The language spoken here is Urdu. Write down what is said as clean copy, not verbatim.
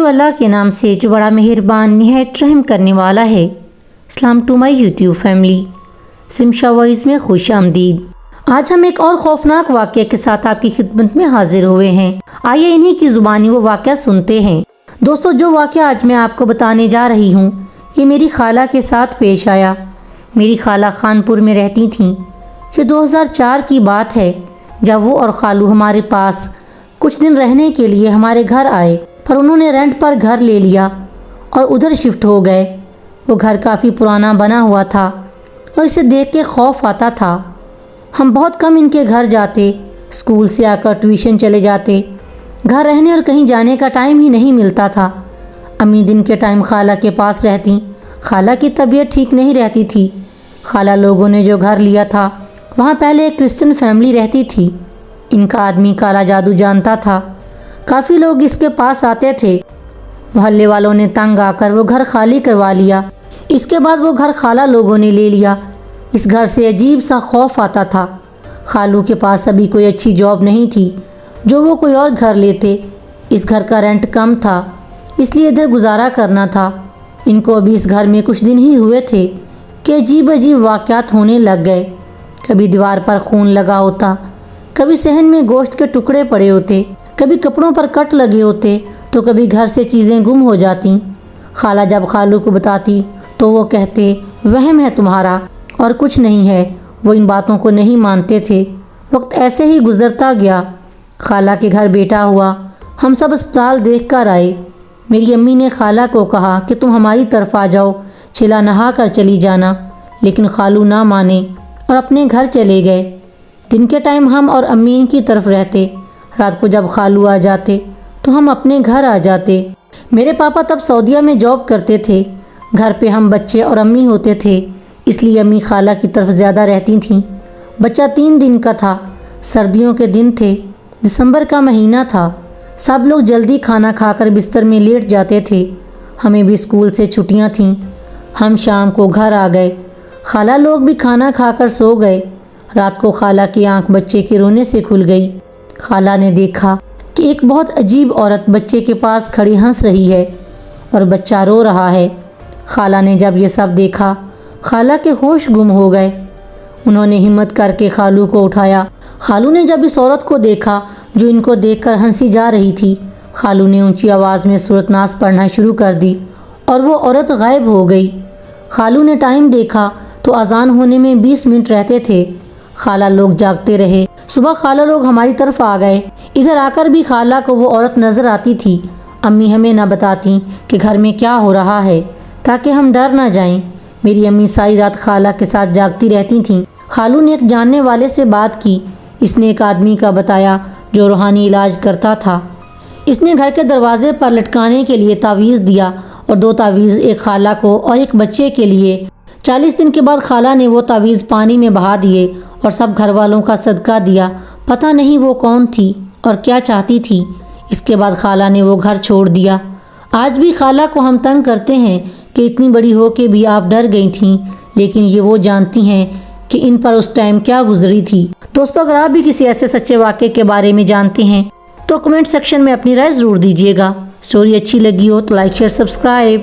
اللہ کے نام سے جو بڑا مہربان نہایت رحم کرنے والا ہے۔ اسلام ٹو مائی یوٹیوب فیملی، سمشا وائز میں خوش آمدید۔ آج ہم ایک اور خوفناک واقعے کے ساتھ آپ کی خدمت میں حاضر ہوئے ہیں۔ آئیے انہی کی زبانی وہ واقعہ سنتے ہیں۔ دوستو، جو واقعہ آج میں آپ کو بتانے جا رہی ہوں یہ میری خالہ کے ساتھ پیش آیا۔ میری خالہ خانپور میں رہتی تھیں۔ یہ 2004 کی بات ہے جب وہ اور خالو ہمارے پاس کچھ دن رہنے کے لیے ہمارے گھر آئے، پر انہوں نے رینٹ پر گھر لے لیا اور ادھر شفٹ ہو گئے۔ وہ گھر کافی پرانا بنا ہوا تھا اور اسے دیکھ کے خوف آتا تھا۔ ہم بہت کم ان کے گھر جاتے، اسکول سے آ کر ٹیوشن چلے جاتے۔ گھر رہنے اور کہیں جانے کا ٹائم ہی نہیں ملتا تھا۔ امی دن کے ٹائم خالہ کے پاس رہتی۔ خالہ کی طبیعت ٹھیک نہیں رہتی تھی۔ خالہ لوگوں نے جو گھر لیا تھا وہاں پہلے ایک کرسچن فیملی رہتی تھی۔ ان کا آدمی کالا جادو جانتا تھا۔ کافی لوگ اس کے پاس آتے تھے۔ محلے والوں نے تنگ آ کر وہ گھر خالی کروا لیا۔ اس کے بعد وہ گھر خالہ لوگوں نے لے لیا۔ اس گھر سے عجیب سا خوف آتا تھا۔ خالو کے پاس ابھی کوئی اچھی جاب نہیں تھی جو وہ کوئی اور گھر لیتے۔ اس گھر کا رینٹ کم تھا، اس لیے ادھر گزارا کرنا تھا۔ ان کو ابھی اس گھر میں کچھ دن ہی ہوئے تھے کہ عجیب واقعات ہونے لگ گئے۔ کبھی دیوار پر خون لگا ہوتا، کبھی صحن میں گوشت کے ٹکڑے پڑے ہوتے، کبھی کپڑوں پر کٹ لگے ہوتے، تو کبھی گھر سے چیزیں گم ہو جاتی۔ خالہ جب خالو کو بتاتی تو وہ کہتے وہم ہے تمہارا اور کچھ نہیں ہے۔ وہ ان باتوں کو نہیں مانتے تھے۔ وقت ایسے ہی گزرتا گیا۔ خالہ کے گھر بیٹا ہوا۔ ہم سب اسپتال دیکھ کر آئے۔ میری امی نے خالہ کو کہا کہ تم ہماری طرف آ جاؤ، چھلا نہا کر چلی جانا، لیکن خالو نہ مانے اور اپنے گھر چلے گئے۔ دن کے ٹائم ہم اور امی ان کی طرف رہتے۔ رات کو جب خالو آ جاتے تو ہم اپنے گھر آ جاتے۔ میرے پاپا تب سعودیہ میں جاب کرتے تھے۔ گھر پہ ہم بچے اور امی ہوتے تھے، اس لیے امی خالہ کی طرف زیادہ رہتی تھیں۔ بچہ 3 دن کا تھا۔ سردیوں کے دن تھے، دسمبر کا مہینہ تھا۔ سب لوگ جلدی کھانا کھا کر بستر میں لیٹ جاتے تھے۔ ہمیں بھی اسکول سے چھٹیاں تھیں۔ ہم شام کو گھر آ گئے۔ خالہ لوگ بھی کھانا کھا کر سو گئے۔ رات کو خالہ کی آنکھ بچے کے رونے سے کھل گئی۔ خالہ نے دیکھا کہ ایک بہت عجیب عورت بچے کے پاس کھڑی ہنس رہی ہے اور بچہ رو رہا ہے۔ خالہ نے جب یہ سب دیکھا، خالہ کے ہوش گم ہو گئے۔ انہوں نے ہمت کر کے خالو کو اٹھایا۔ خالو نے جب اس عورت کو دیکھا جو ان کو دیکھ کر ہنسی جا رہی تھی، خالو نے اونچی آواز میں سورۃ ناس پڑھنا شروع کر دی اور وہ عورت غائب ہو گئی۔ خالو نے ٹائم دیکھا تو اذان ہونے میں 20 منٹ رہتے تھے۔ خالہ لوگ جاگتے رہے۔ صبح خالہ لوگ ہماری طرف آ گئے۔ ادھر آ کر بھی خالہ کو وہ عورت نظر آتی تھی۔ امی ہمیں نہ بتاتی کہ گھر میں کیا ہو رہا ہے تاکہ ہم ڈر نہ جائیں۔ میری امی ساری رات خالہ کے ساتھ جاگتی رہتی تھیں۔ خالو نے ایک جاننے والے سے بات کی۔ اس نے ایک آدمی کا بتایا جو روحانی علاج کرتا تھا۔ اس نے گھر کے دروازے پر لٹکانے کے لیے تعویذ دیا اور 2 تعویذ، ایک خالہ کو اور ایک بچے کے لیے۔ 40 دن کے بعد خالہ نے وہ تعویذ پانی میں بہا دیے اور سب گھر والوں کا صدقہ دیا۔ پتہ نہیں وہ کون تھی اور کیا چاہتی تھی۔ اس کے بعد خالہ نے وہ گھر چھوڑ دیا۔ آج بھی خالہ کو ہم تنگ کرتے ہیں کہ اتنی بڑی ہو کے بھی آپ ڈر گئی تھیں، لیکن یہ وہ جانتی ہیں کہ ان پر اس ٹائم کیا گزری تھی۔ دوستو، اگر آپ بھی کسی ایسے سچے واقعے کے بارے میں جانتے ہیں تو کمنٹ سیکشن میں اپنی رائے ضرور دیجیے گا۔ اسٹوری اچھی لگی ہو تو لائک، شیئر، سبسکرائب۔